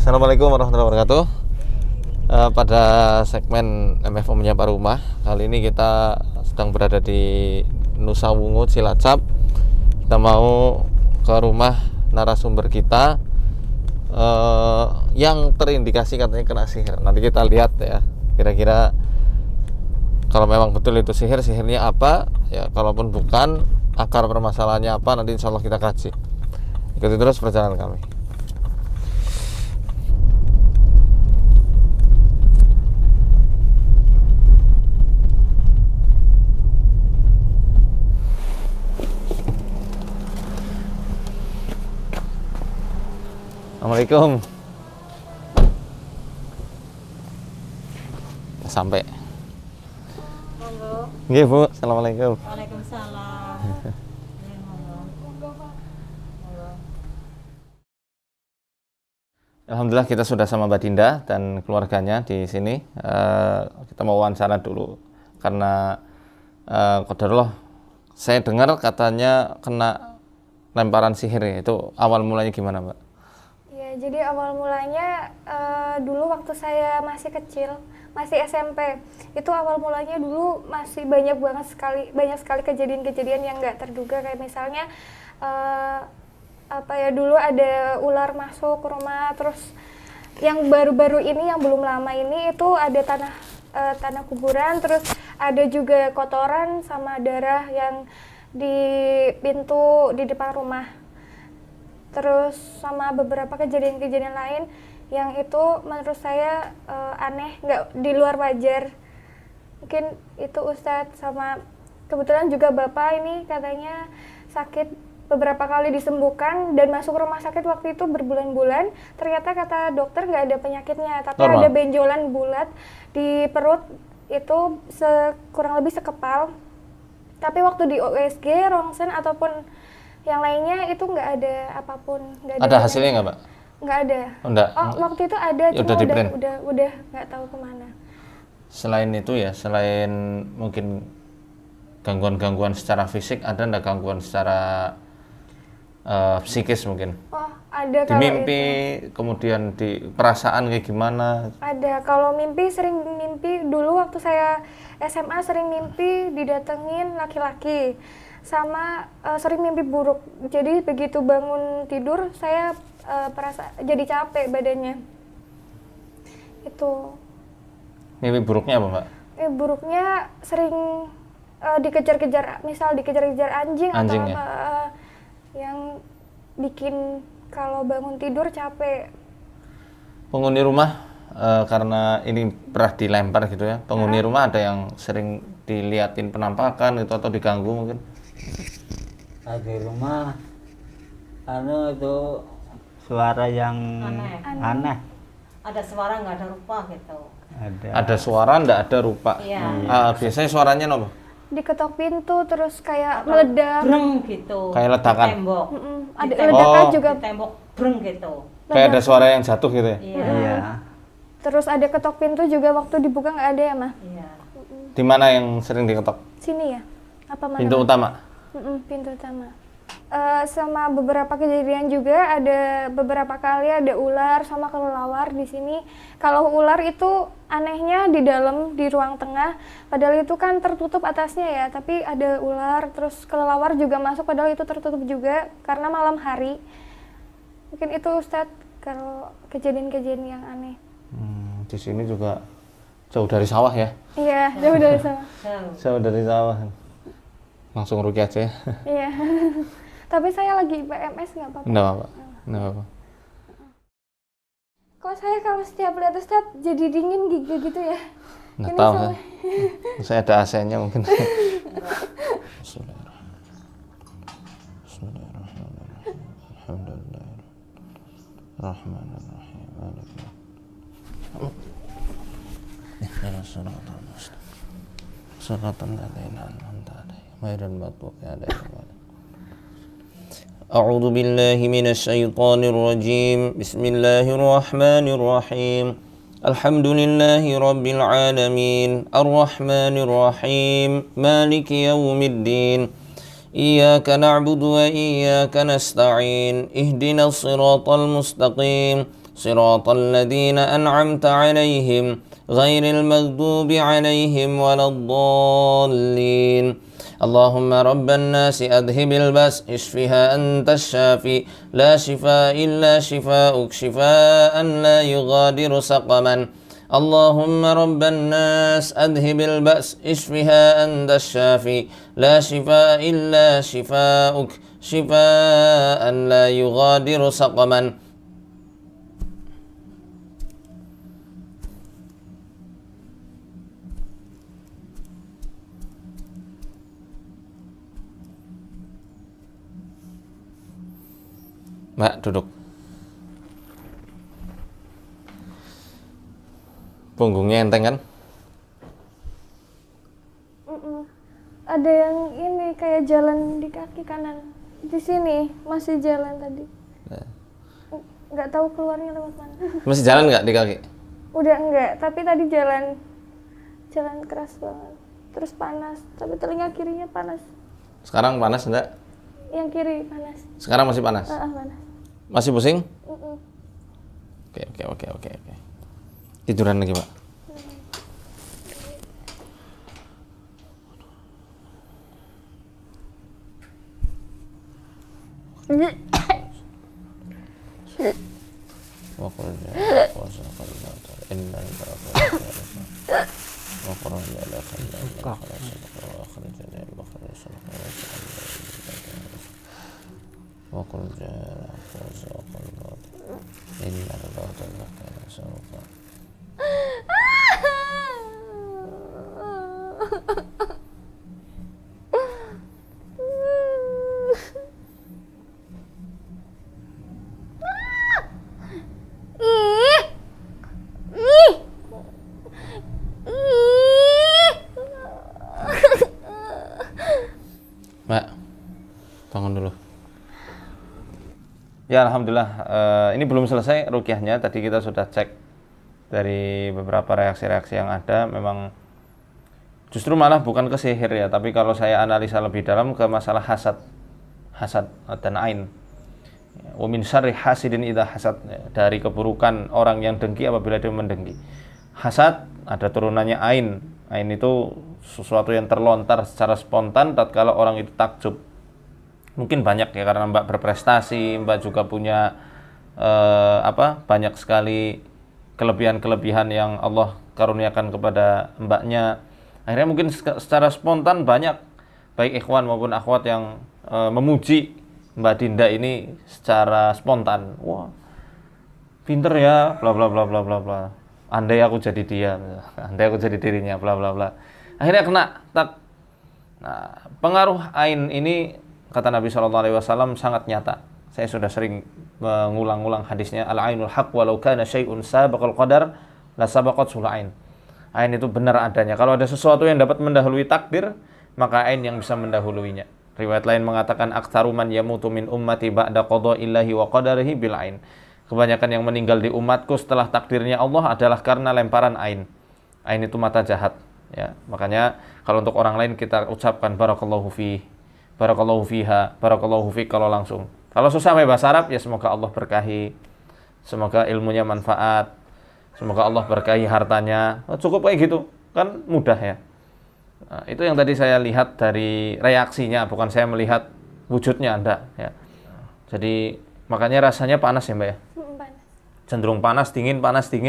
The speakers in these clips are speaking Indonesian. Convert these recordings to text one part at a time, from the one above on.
Assalamualaikum warahmatullahi wabarakatuh. Pada segmen MFO Menyapa Rumah, kali ini kita sedang berada di Nusa Wungu, Cilacap. Kita mau ke rumah narasumber kita yang terindikasi katanya kena sihir. Nanti kita lihat ya, kira-kira kalau memang betul itu sihir, sihirnya apa ya, kalaupun bukan, akar permasalahannya apa, nanti insya Allah kita kaji. Ikuti terus perjalanan kami. Assalamualaikum. Sampai. Monggo. Nggih, Bu. Assalamualaikum. Waalaikumsalam. Alhamdulillah kita sudah sama Mbak Dinda dan keluarganya di sini. Kita mau wawancara dulu karena qadarullah saya dengar katanya kena lemparan sihir ya. Itu awal mulanya gimana, Mbak? Ya, jadi awal mulanya dulu waktu saya masih kecil, masih SMP, itu awal mulanya dulu masih banyak sekali kejadian-kejadian yang nggak terduga, kayak misalnya dulu ada ular masuk ke rumah, terus yang baru-baru ini yang belum lama ini itu ada tanah kuburan, terus ada juga kotoran sama darah yang di pintu di depan rumah. Terus sama beberapa kejadian-kejadian lain yang itu menurut saya aneh, nggak di luar wajar. Mungkin itu Ustadz, sama kebetulan juga Bapak ini katanya sakit beberapa kali disembuhkan dan masuk rumah sakit waktu itu berbulan-bulan. Ternyata kata dokter nggak ada penyakitnya, tapi normal. ada benjolan bulat di perut itu kurang lebih sekepal. Tapi waktu di USG, rongsen ataupun yang lainnya itu nggak ada apapun. Ada hasilnya nggak, Mbak? Nggak ada. Oh, enggak. Oh, waktu itu ada, Ya, cuma udah udah nggak tahu kemana. Selain itu ya, selain mungkin gangguan-gangguan secara fisik, ada enggak gangguan secara psikis mungkin? Oh, ada Di kalau mimpi, itu. kemudian di perasaan kayak gimana? Ada, kalau sering mimpi dulu waktu saya SMA sering mimpi didatengin laki-laki. Sama sering mimpi buruk. Jadi begitu bangun tidur saya jadi capek badannya. Itu. Mimpi buruknya apa, Mbak? Buruknya sering dikejar-kejar, misal dikejar-kejar anjing atau Anjing, apa yang bikin kalau bangun tidur capek. Penghuni rumah karena ini pernah dilempar gitu ya. Penghuni rumah ada yang sering diliatin penampakan itu atau diganggu mungkin? Di rumah itu suara yang aneh. Ada suara nggak ada rupa gitu. Ada suara nggak ada rupa. Iya. Biasanya suaranya apa? Diketok pintu terus kayak meledak. Breng gitu. Kayak ledakan. Di tembok. Ada Di ledakan Oh. juga. Di tembok breng gitu. Kayak ada suara yang jatuh gitu ya? Iya. Terus ada ketok pintu juga waktu dibuka nggak ada ya, Mah? Iya. Di mana yang sering diketok? Sini ya? Apa mana? Pintu utama? Pintu utama. Sama beberapa kejadian juga, ada beberapa kali ada ular sama kelelawar di sini. Kalau ular itu anehnya di dalam, di ruang tengah, padahal itu kan tertutup atasnya ya, tapi ada ular, terus kelelawar juga masuk padahal itu tertutup juga karena malam hari. Mungkin itu Ustadz kalau kejadian-kejadian yang aneh. Di sini juga jauh dari sawah ya? Iya, jauh dari sana. Jauh dari sawah. Langsung rugi aja ya? Iya. Tapi saya lagi PMS nggak apa-apa. Nggak apa-apa. Nggak apa-apa. Kok saya kalau setiap lihat Ustadz jadi dingin gigi gitu ya? Nggak Ini tahu sama- ya. Saya ada AC-nya mungkin. Bismillahirrahmanirrahim. Bismillahirrahmanirrahim. Alhamdulillah. Rahmanirrahim. Maliki. Ihdinas siratal mustaqim. Siratal ladzina an'amta 'alaihim ghairil maghdubi 'alaihim. أعوذ بالله من الشيطان الرجيم بسم الله الرحمن الرحيم الحمد لله رب العالمين الرحمن الرحيم مالك يوم الدين إياك نعبد وإياك نستعين اهدنا الصراط المستقيم صراط الذين أنعمت عليهم غير المغضوب عليهم ولا الضالين اللهم رب الناس أذهب البأس اشفها أنت الشافي لا شفاء إلا شفاؤك شفاء لا يغادر سقما اللهم رب الناس أذهب البأس اشفها أنت الشافي لا شفاء إلا شفاؤك شفاء لا يغادر سقما. Mbak, duduk. Punggungnya enteng kan? Ada yang ini kayak jalan di kaki kanan. Di sini masih jalan tadi. Nggak tahu keluarnya lewat mana. Masih jalan nggak di kaki? Udah enggak, tapi tadi jalan keras banget. Terus panas, tapi telinga kirinya panas. Sekarang panas enggak? Yang kiri panas. Sekarang masih panas? Panas. Masih pusing? Oke. Tiduran lagi, Pak. Mbak, bangun dulu. Ya, alhamdulillah. Ini belum selesai ruqyahnya. Tadi kita sudah cek dari beberapa reaksi-reaksi yang ada. Memang justru malah bukan ke sihir ya, tapi kalau saya analisa lebih dalam ke masalah hasad dan ain. Wa min syarri hasidin idza hasad, dari keburukan orang yang dengki apabila dia mendengki. Hasad ada turunannya ain. Ain itu sesuatu yang terlontar secara spontan tatkala orang itu takjub. Mungkin banyak ya, karena Mbak berprestasi, Mbak juga punya banyak sekali kelebihan-kelebihan yang Allah karuniakan kepada Mbaknya. Akhirnya mungkin secara spontan banyak baik ikhwan maupun akhwat yang memuji Mbak Dinda ini secara spontan. Wah, pinter ya, bla bla bla bla bla bla. Andai aku jadi dia, andai aku jadi dirinya, bla bla bla. Akhirnya kena tak. Nah, pengaruh ain ini kata Nabi SAW sangat nyata. Saya sudah sering mengulang-ulang hadisnya, al-ainul haq walau kana syai'un sabaqal qadar la sabaqat sul ain. Ain itu benar adanya. Kalau ada sesuatu yang dapat mendahului takdir, maka ain yang bisa mendahuluinya. Riwayat lain mengatakan aktsaru man yamutu min ummati ba'da qada'illahi wa qadarihi bil ain. Kebanyakan yang meninggal di umatku setelah takdirnya Allah adalah karena lemparan ain. Ain itu mata jahat, ya. Makanya kalau untuk orang lain kita ucapkan barakallahu fi, barakallahu fiha, barakallahu fi kalau langsung. Kalau susah pakai bahasa Arab, ya semoga Allah berkahi, semoga ilmunya manfaat, semoga Allah berkahi hartanya. Cukup kayak gitu, kan mudah ya. Nah, itu yang tadi saya lihat dari reaksinya, bukan saya melihat wujudnya Anda ya. Jadi makanya rasanya panas ya Mbak ya? Cenderung panas dingin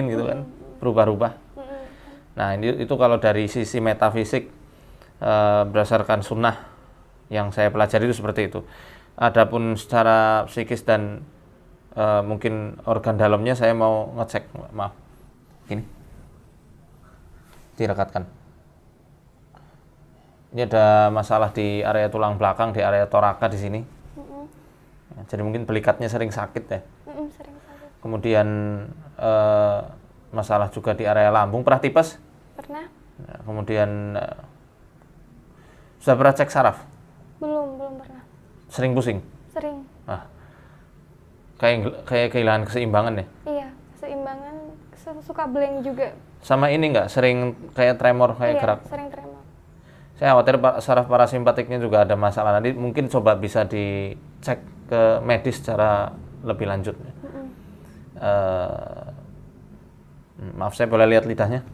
gitu kan, berubah-ubah. Nah itu kalau dari sisi metafisik berdasarkan sunnah yang saya pelajari itu seperti itu. Adapun secara psikis dan mungkin organ dalamnya saya mau ngecek, maaf, gini, direkatkan. Ini ada masalah di area tulang belakang, di area toraka di sini. Jadi mungkin belikatnya sering sakit ya. Sering sakit. Kemudian masalah juga di area lambung. Pernah tipes? Pernah. Nah, kemudian sudah pernah cek saraf? Belum pernah. Sering pusing? Sering. Ah, kayak kehilangan keseimbangan ya? Iya, keseimbangan, suka blank juga. Sama ini nggak? Sering kayak tremor, kayak iya, gerak? Sering tremor. Saya khawatir saraf parasimpatiknya juga ada masalah. Nanti mungkin coba bisa dicek ke medis secara lebih lanjut. Maaf, saya boleh lihat lidahnya?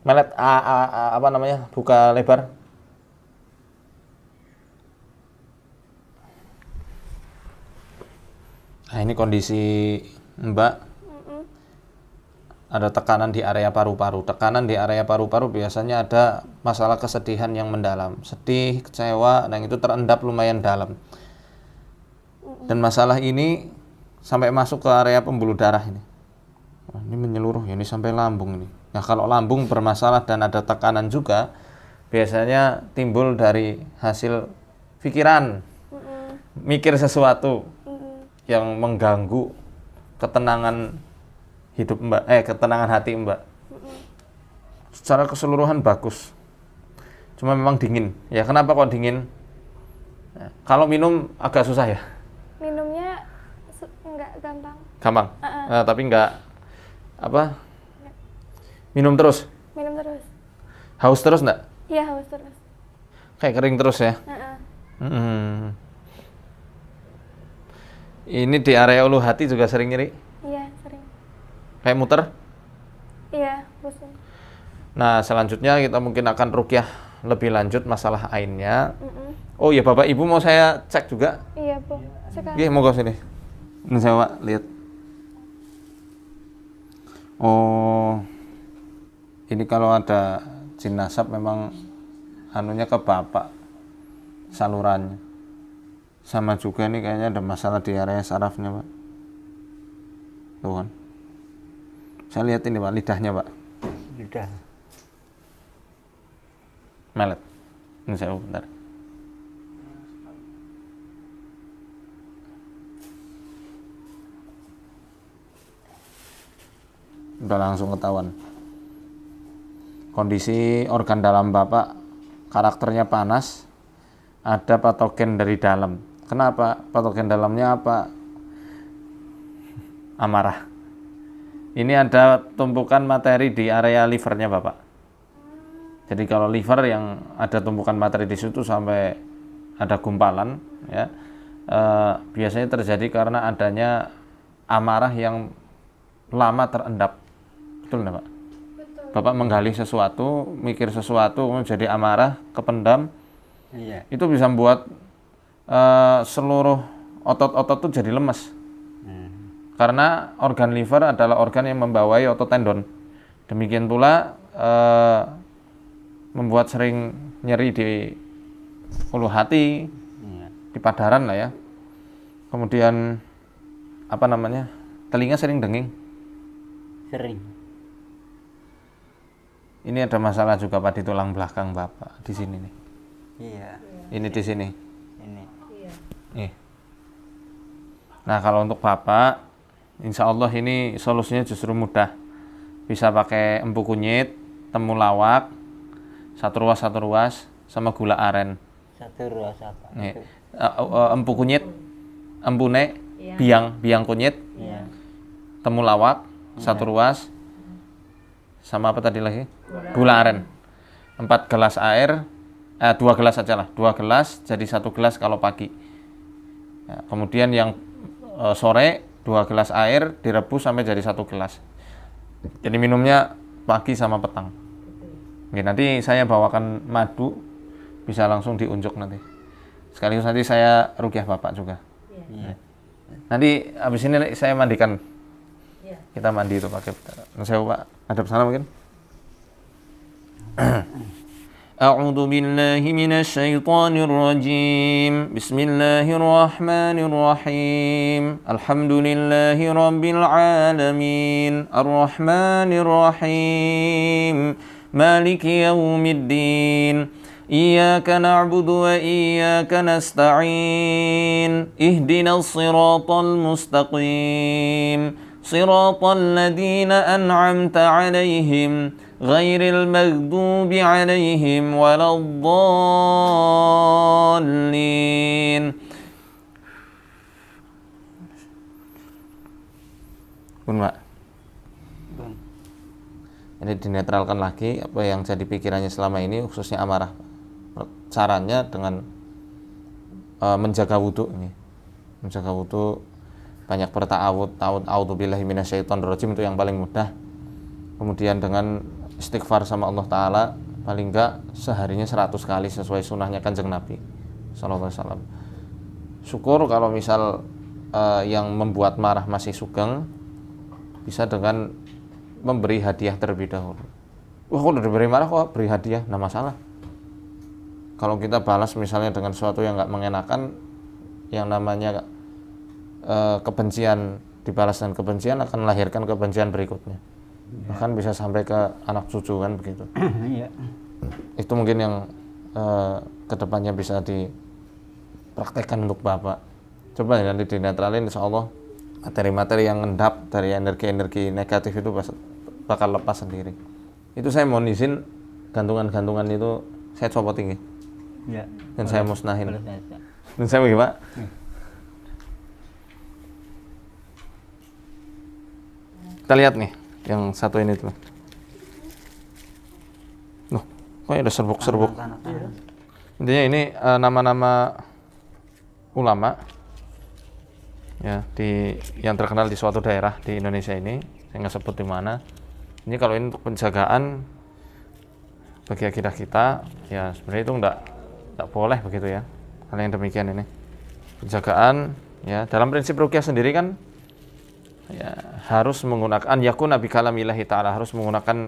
Melet, apa namanya? Buka lebar. Nah, ini kondisi Mbak. Ada tekanan di area paru-paru. Tekanan di area paru-paru biasanya ada masalah kesedihan yang mendalam. Sedih, kecewa, dan itu terendap lumayan dalam. Dan masalah ini sampai masuk ke area pembuluh darah ini. Wah, ini menyeluruh, ya, ini sampai lambung ini. Nah, kalau lambung bermasalah dan ada tekanan juga, biasanya timbul dari hasil pikiran, mikir sesuatu yang mengganggu ketenangan hidup Mbak, ketenangan hati Mbak. Secara keseluruhan bagus, cuma memang dingin. Ya, kenapa kok dingin? Nah, kalau minum agak susah ya? Minumnya enggak gampang. Gampang, tapi enggak apa? Minum terus? Minum terus. Haus terus enggak? Iya, haus terus. Kayak kering terus ya? Ini di area ulu hati juga sering nyeri? Iya, sering. Kayak muter? Iya, pusing. Nah, selanjutnya kita mungkin akan rukyah lebih lanjut masalah ainnya. Oh iya, Bapak Ibu mau saya cek juga? Iya, Bu. Sekarang. Iya, mau ke sini. Ini saya Pak, lihat. Oh, ini kalau ada jin nasab memang anunya ke Bapak, salurannya. Sama juga nih kayaknya ada masalah di area sarafnya, Pak. Tuh kan. Saya lihat ini Pak, lidahnya Pak. Lidah. Melet. Ini saya bentar. Udah langsung ketahuan. Kondisi organ dalam Bapak karakternya panas, ada patogen dari dalam. Kenapa? Patogen dalamnya apa? Amarah. Ini ada tumpukan materi di area livernya Bapak. Jadi kalau liver yang ada tumpukan materi di situ sampai ada gumpalan, ya, biasanya terjadi karena adanya amarah yang lama terendap. Betul nggak Pak? Betul. Bapak menggali sesuatu, mikir sesuatu, kemudian jadi amarah, kependam. Iya. Itu bisa membuat seluruh otot-otot itu jadi lemas. Karena organ liver adalah organ yang membawai otot tendon. Demikian pula membuat sering nyeri di ulu hati, di padaran lah ya. Kemudian apa namanya? Telinga sering denging. Sering. Ini ada masalah juga Pak di tulang belakang Bapak di sini nih. Iya. Ini di sini. Ini. Iya. Nih. Nah, kalau untuk Bapak, insya Allah ini solusinya justru mudah. Bisa pakai empu kunyit, temulawak, satu ruas, sama gula aren. Satu ruas apa? Nih, empu kunyit, empune, Iya. biang kunyit, Iya. temulawak, satu ruas, sama apa tadi lagi? Gula aren. 4 gelas air, 2 gelas saja lah, 2 gelas jadi 1 gelas kalau pagi. Ya, kemudian yang sore 2 gelas air direbus sampai jadi 1 gelas. Jadi minumnya pagi sama petang. Oke, nanti saya bawakan madu, bisa langsung diunjuk nanti. Sekaligus nanti saya rukyah Bapak juga. Iya. Nanti habis ini saya mandikan. Iya. Kita mandi itu pakai. Saya Pak, ada pesanan mungkin? أعوذ بالله من الشيطان الرجيم بسم الله الرحمن الرحيم الحمد لله رب العالمين الرحمن الرحيم مالك يوم الدين إياك نعبد وإياك نستعين اهدنا الصراط المستقيم صراط الذين أنعمت عليهم غير المغضوب عليهم ولا الضالين. Pun Pak. Ini dinetralkan lagi apa yang jadi pikirannya selama ini, khususnya amarah. Caranya dengan menjaga wudhu ini. Menjaga wudhu banyak berta'awud, a'udzubillahi minasyaitonirrajim, itu yang paling mudah. Kemudian dengan istighfar sama Allah Ta'ala, paling enggak seharinya 100 kali sesuai sunnahnya Kanjeng Nabi sallallahu alaihi wasallam. Syukur kalau misal yang membuat marah masih sugeng, bisa dengan memberi hadiah terlebih dahulu. Wah, kalau diberi marah kok beri hadiah, nah masalah. Kalau kita balas misalnya dengan sesuatu yang nggak mengenakan, yang namanya kebencian dibalas dengan kebencian akan melahirkan kebencian berikutnya. Bahkan bisa sampai ke anak cucu kan begitu. Iya. Itu mungkin yang kedepannya bisa dipraktekkan untuk Bapak. Coba ya, nanti dinetralin, insya Allah materi-materi yang ngendap dari energi-energi negatif itu bakal lepas sendiri. Itu saya mohon izin, gantungan-gantungan itu saya copot tinggi. Iya. Dan saya musnahin. Boleh, Pak. Dan saya bagaimana? Kita lihat nih, yang satu ini tuh. Loh, kok ada serbuk-serbuk? Intinya ini nama-nama ulama ya yang terkenal di suatu daerah di Indonesia ini. Saya nggak sebut di mana. Ini kalau ini untuk penjagaan bagi akidah kita, ya sebenarnya itu nggak boleh begitu ya. Hal yang demikian ini penjagaan ya, dalam prinsip ruqyah sendiri kan ya harus menggunakan yakuna bi kalamillahi ta'ala, harus menggunakan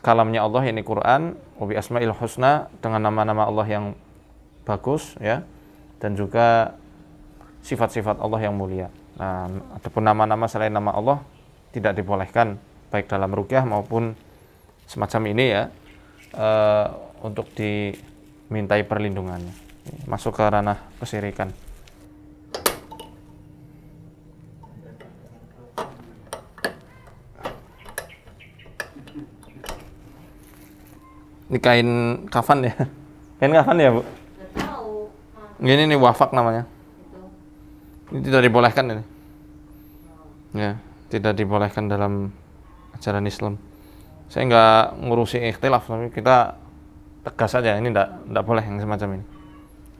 kalamnya Allah, ini Quran, wa bi asmail husna, dengan nama-nama Allah yang bagus ya, dan juga sifat-sifat Allah yang mulia. Nah, adapun nama-nama selain nama Allah tidak dibolehkan baik dalam ruqyah maupun semacam ini ya, untuk dimintai perlindungannya. Masuk ke ranah kesyirikan. Ini kain kafan ya? Kain kafan ya, Bu? Nggak tahu. Ini nih wafak namanya. Itu. Ini tidak dibolehkan ini. Ya, tidak dibolehkan dalam ajaran Islam. Saya nggak ngurusi ikhtilaf, tapi kita tegas saja, ini tidak boleh yang semacam ini.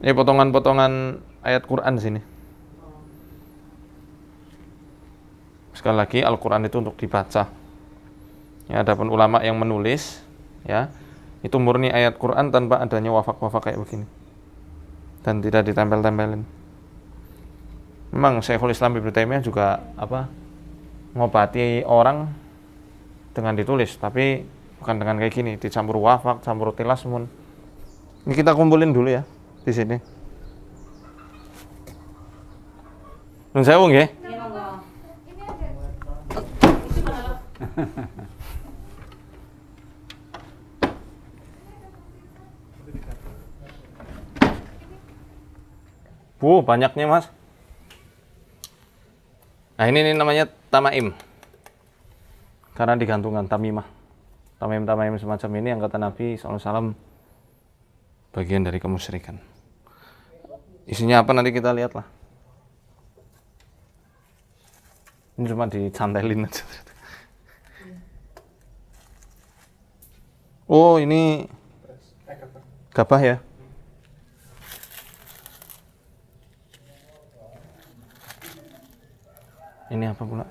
Ini potongan-potongan ayat Quran sini. Sekali lagi, Al-Quran itu untuk dibaca. Ya, adapun ulama yang menulis, ya, itu murni ayat Quran tanpa adanya wafak-wafak kayak begini. Dan tidak ditempel-tempelin. Memang Syekhul Islam Ibnu Taimiyah juga ngobati orang dengan ditulis, tapi bukan dengan kayak gini, dicampur wafak, campur tilasmun. Ini kita kumpulin dulu ya di sini. Nun sewu nggih. Ini monggo. Bu, banyaknya Mas. Nah, ini namanya tamaim. Karena digantungan tamimah. Tamaim-tamaim semacam ini yang kata Nabi SAW bagian dari kemusyrikan. Isinya apa nanti kita lihatlah. Ini cuma dicantelin aja. Oh, ini gabah ya? Ini apa pula?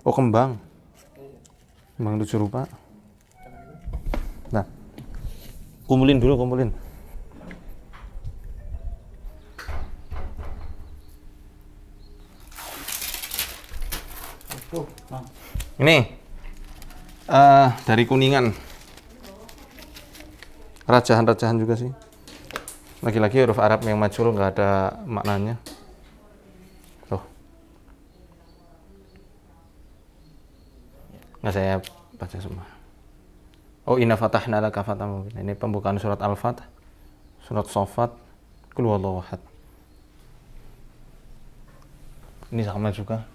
Oh, kembang. Kembang 7 rupa. Nah, kumpulin dulu, kumpulin. Ini dari Kuningan. Rajahan-rajahan juga sih. Lagi-lagi huruf Arab yang majhul, nggak ada maknanya. Tuh. Nggak saya baca semua. Oh, inna fatahna laka fathan mubina. Ini pembukaan surat Al-Fatah, surat Shaffat, Qul huwallahu ahad. Ini sama juga.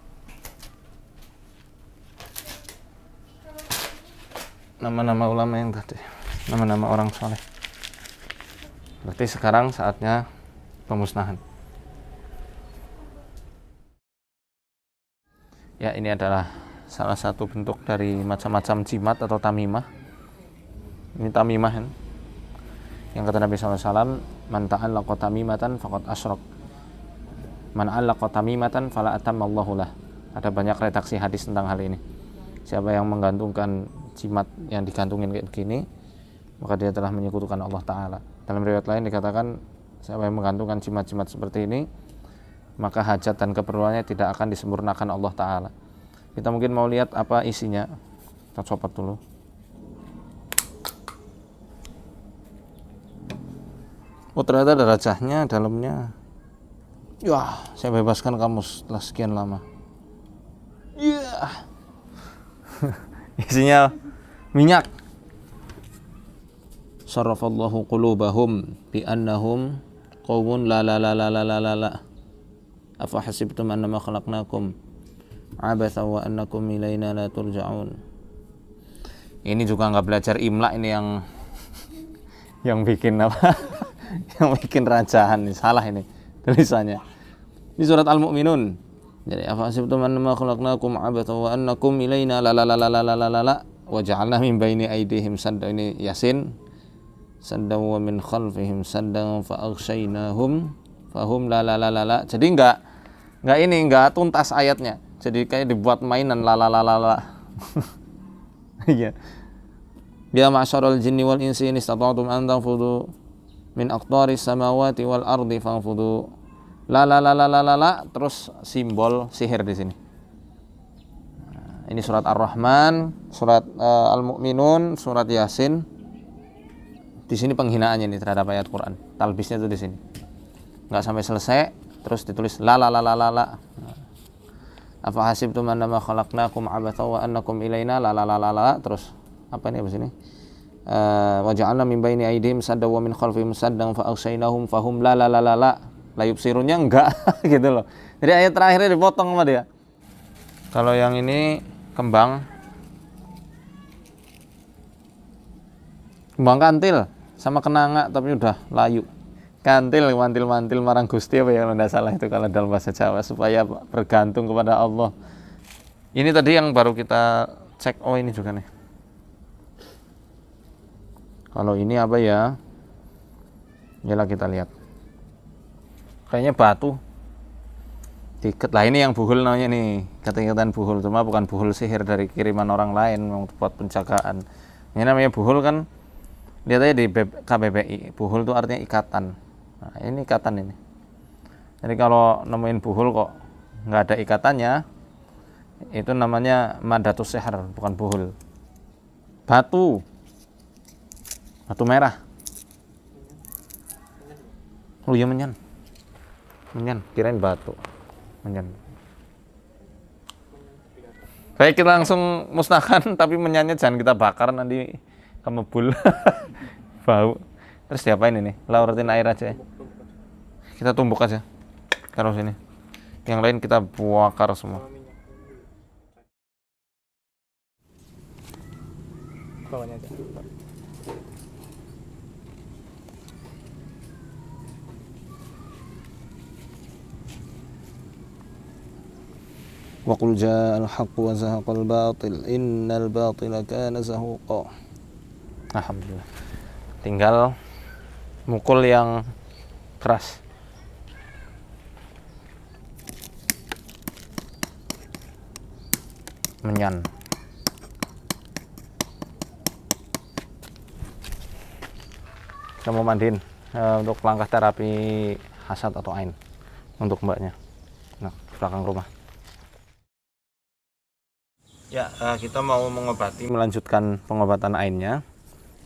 Nama-nama ulama yang tadi, nama-nama orang soleh. Berarti sekarang saatnya pemusnahan. Ya, ini adalah salah satu bentuk dari macam-macam jimat atau tamimah. Ini tamimah kan. Yang kata Nabi SAW, man ta'allaqa tamimatan faqad asyrak. Man 'allaqa tamimatan fala atammallahu lah. Ada banyak redaksi hadis tentang hal ini. Siapa yang menggantungkan jimat yang digantungin kayak begini, maka dia telah menyekutukan Allah Ta'ala. Dalam riwayat lain dikatakan, siapa yang menggantungkan jimat-jimat seperti ini, maka hajat dan keperluannya tidak akan disempurnakan Allah Ta'ala. Kita mungkin mau lihat apa isinya. Kita copot dulu. Oh, ternyata ada rajahnya dalamnya. Wah, saya bebaskan kamu setelah sekian lama. Isinya minyak. Sarrafallahu qulubahum bi annahum qaumun la la la la la la la. Afa hasibtum annama khalaqnakum abatha wa annakum ilaina la turja'un. Ini juga nggak belajar imla ini yang bikin apa? Yang bikin rajahan nih, salah ini tulisannya. Di surat Al-Mu'minun. Jadi afa hasibtum annama khalaqnakum abatha wa annakum ilaina la la la la la la la la wa ja'alna min baini aydihim sadda. Ini Yasin. Sadda wa min khalfihim sadda fa aghshaynahum fahum la la la la la. Jadi enggak tuntas ayatnya. Jadi kayak dibuat mainan la la la la la. Iya. Ya ma'syaral jinni wal insi in istata'tum an tanfudu min aqtaris samawati wal ardi fanfudu. La la la la la la la, terus simbol sihir di sini. Nah, ini surat Ar-Rahman, surat Al-Mu'minun, surat Yasin. Di sini penghinaannya nih terhadap ayat Quran. Talbisnya itu di sini. Enggak sampai selesai, terus ditulis la la la la la la. Afa hasibtum annama khalaqnakum abatha wa annakum ilaina la la la la la, terus apa ini habis ini? Wa ja'alna min baini aydihim sadda wa min khalfihim saddan fa aghshaynahum fahum la la la la la. Layup sirunnya enggak gitu loh. Jadi ayat terakhirnya dipotong sama dia. Kalau yang ini kembang kantil sama kenanga tapi udah layu. Kantil, mantil-mantil marang Gusti apa ya, kalau enggak salah itu kalau dalam bahasa Jawa, supaya bergantung kepada Allah. Ini tadi yang baru kita cek. Oh, ini juga nih. Kalau ini apa ya? Yalah kita lihat. Kayaknya batu. Diikat. Lah ini yang buhul namanya nih. Kata-kataan buhul, cuma bukan buhul sihir dari kiriman orang lain buat penjagaan. Ini namanya buhul kan. Lihat aja di KBBI. Buhul itu artinya ikatan. Nah, ini ikatan ini. Jadi kalau nemuin buhul kok nggak ada ikatannya, itu namanya madatus sihir, bukan buhul. Batu merah. Oh iya, menyan, kirain batu. Menyan. Baik, kita langsung musnahkan, tapi menyannya jangan kita bakar, nanti kemebul. Bau. Terus diapain ini? Lauretin air aja ya. Kita tumbuk aja. Taruh sini. Yang lain kita bakar semua. Bawahnya aja. Wa qul ja'al haqqu wa zahaqal batil innal batila kana zahuqa. Alhamdulillah. Tinggal mukul yang keras. Menyan. Kita mau mandiin untuk langkah terapi hasad atau ain untuk mbaknya. Nah, belakang rumah. Ya, kita mau melanjutkan pengobatan ainnya.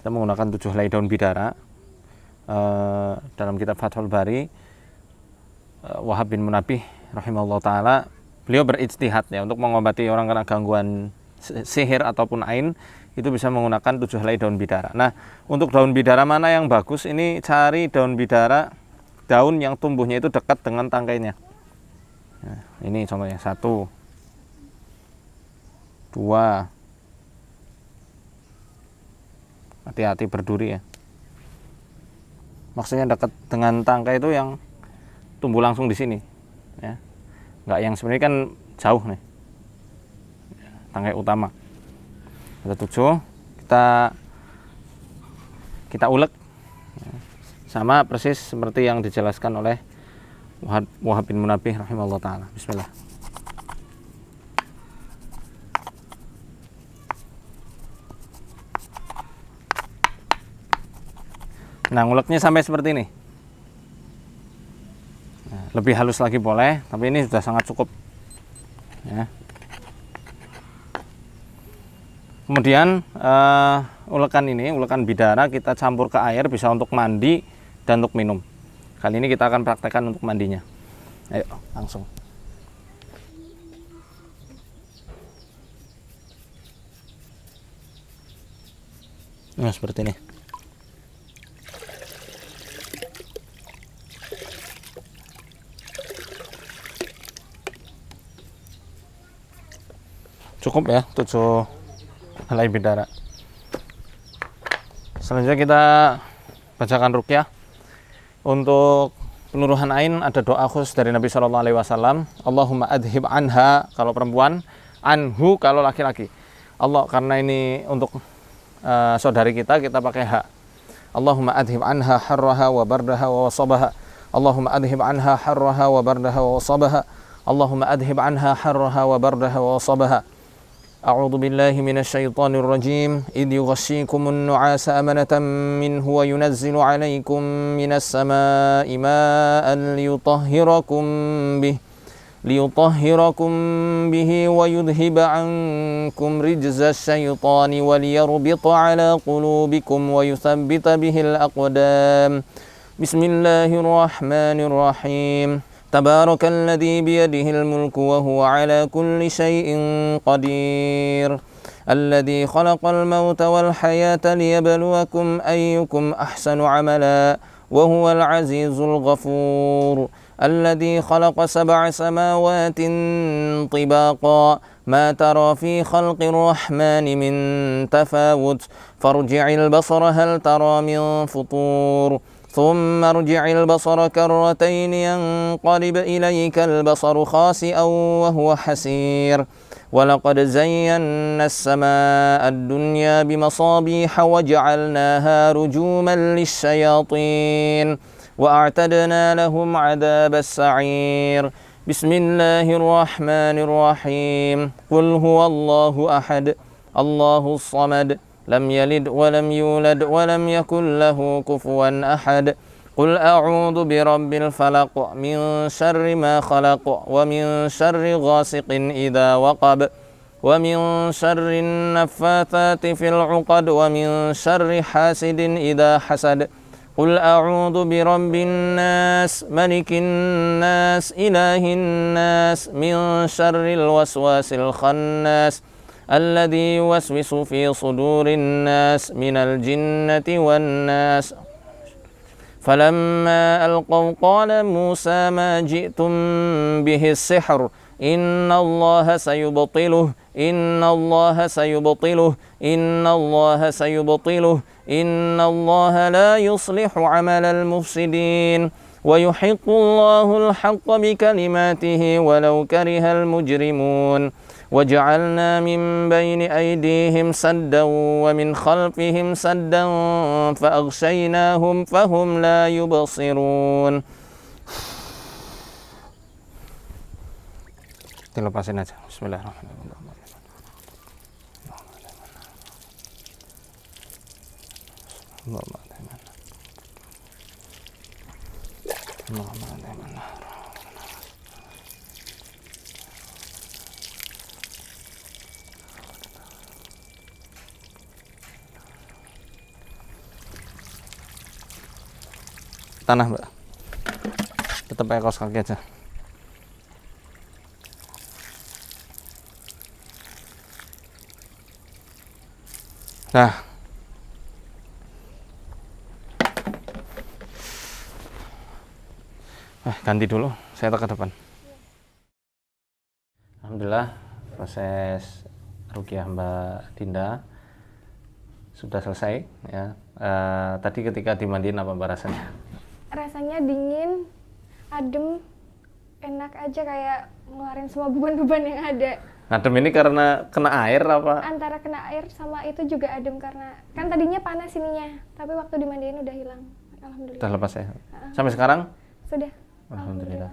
Kita menggunakan 7 helai daun bidara. Dalam kitab Fathul Bari, Wahab bin Munabih rahimahullah ta'ala, beliau berijtihad ya untuk mengobati orang kena gangguan sihir ataupun ain, itu bisa menggunakan 7 helai daun bidara. Nah, untuk daun bidara mana yang bagus? Ini cari daun bidara, daun yang tumbuhnya itu dekat dengan tangkainya. Nah, ini contohnya 1, 2. Hati-hati berduri ya. Maksudnya dekat dengan tangkai itu yang tumbuh langsung di sini, ya. Nggak yang sebenarnya kan jauh nih. Tangkai utama. Ada 7. Kita ulek. sama persis seperti yang dijelaskan oleh Wahab bin Munabbih rahimahullah taala. Bismillah. Nah, nguleknya sampai seperti ini. Nah, lebih halus lagi boleh, tapi ini sudah sangat cukup. Ya. Kemudian ulekan ini, ulekan bidara kita campur ke air, bisa untuk mandi dan untuk minum. Kali ini kita akan praktekkan untuk mandinya. Ayo, langsung. Nah, seperti ini. Cukup ya, 7 helai bidara. Selanjutnya kita bacakan ruqyah. Untuk peluruhan ain ada doa khusus dari Nabi Shallallahu Alaihi Wasallam. Allahumma adhib anha kalau perempuan, anhu kalau laki-laki. Allah, karena ini untuk saudari kita pakai ha. Allahumma adhib anha harraha wa bardaha wa wasabaha. Allahumma adhib anha harraha wa bardaha wa wasabaha. Allahumma adhib anha harraha wa bardaha wa wasabaha. أعوذ بالله من الشيطان الرجيم إذ يغشيكم النعاس أمنة منه وينزل عليكم من السماء ماء ليطهركم به ويذهب عنكم رجز الشيطان وليربط على قلوبكم ويثبت به الأقدام بسم الله الرحمن الرحيم تبارك الذي بيده الملك وهو على كل شيء قدير الذي خلق الموت والحياة ليبلوكم أيكم أحسن عملا وهو العزيز الغفور الذي خلق 7 سماوات طباقا ما ترى في خلق الرحمن من تفاوت فارجع البصر هل ترى من فطور ثم ارجع البصر كرتين ينقلب إليك البصر خاسئا وهو حسير ولقد زينا السماء الدنيا بمصابيح وجعلناها رجوما للشياطين وأعتدنا لهم عذاب السعير بسم الله الرحمن الرحيم قل هو الله أحد الله الصمد لم يلد ولم يولد ولم يكن له كفوا أحد قل أعوذ برب الفلق من شر ما خلق ومن شر غاسق إذا وقب ومن شر النفاثات في العقد ومن شر حاسد إذا حسد قل أعوذ برب الناس ملك الناس إله الناس من شر الوسواس الخناس الذي يوسوس في صدور الناس من الجنة والناس فلما ألقوا قال موسى ما جئتم به السحر إن الله سيبطله إن الله سيبطله إن الله سيبطله إن الله لا يصلح عمل المفسدين ويحق الله الحق بكلماته ولو كره المجرمون وجعلنا من بين أيديهم سدا ومن خلفهم سدا فأغشيناهم فهم لا يبصرون. Dilepasin aja. Bismillahirrahmanirrahim. Tanah, Mbak. Tetap pakai kaos kaki aja. Nah. Ganti dulu, saya ke depan. Alhamdulillah, proses ruqyah Mbak Dinda sudah selesai ya. Tadi ketika dimandiin apa Mbak rasanya? Rasanya dingin, adem, enak aja, kayak ngeluarin semua beban-beban yang ada. Adem ini karena kena air apa? Antara kena air sama itu juga adem, karena kan tadinya panas ininya, tapi waktu dimandiin udah hilang. Alhamdulillah. Udah lepas sehat. Sampai sekarang? Sudah. Alhamdulillah.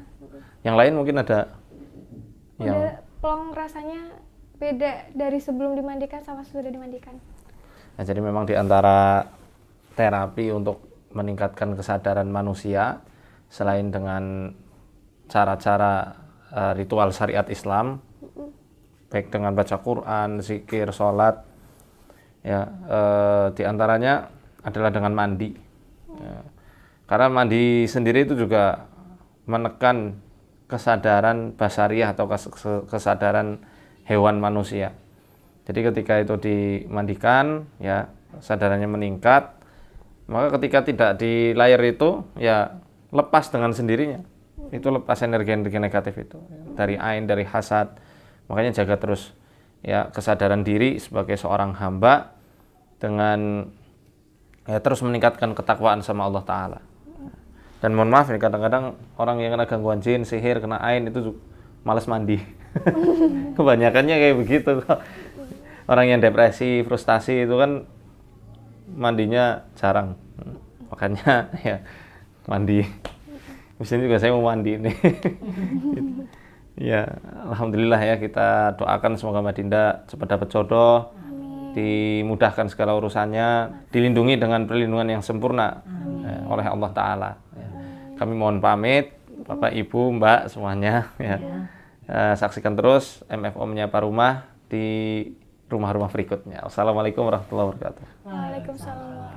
Yang lain mungkin ada yang Udah plong rasanya beda dari sebelum dimandikan sama sudah dimandikan. Nah, jadi memang di antara terapi untuk meningkatkan kesadaran manusia selain dengan cara-cara ritual syariat Islam, baik dengan baca Quran, zikir, sholat, ya, di antaranya adalah dengan mandi. Ya. Karena mandi sendiri itu juga menekan kesadaran basariah atau kesadaran hewan manusia. Jadi ketika itu dimandikan, ya kesadarannya meningkat. Maka ketika tidak di layar itu, ya lepas dengan sendirinya. Itu lepas energi-energi negatif itu dari ain, dari hasad. Makanya jaga terus ya kesadaran diri sebagai seorang hamba dengan ya terus meningkatkan ketakwaan sama Allah Ta'ala. Dan mohon maaf nih, kadang-kadang orang yang kena gangguan jin, sihir, kena ain itu malas mandi. Kebanyakannya kayak begitu. Orang yang depresi, frustasi itu kan mandinya jarang. Makanya ya mandi. Misalnya juga saya mau mandi nih. Ya, alhamdulillah ya, kita doakan semoga Mbak Dinda cepat dapat jodoh. Dimudahkan segala urusannya, dilindungi dengan perlindungan yang sempurna oleh Allah Ta'ala. Ya. Kami mohon pamit, Bapak, Ibu, Mbak, semuanya. Ya. Saksikan terus MFO Menyapa Rumah di rumah-rumah berikutnya. Wassalamualaikum warahmatullahi wabarakatuh. Waalaikumsalam.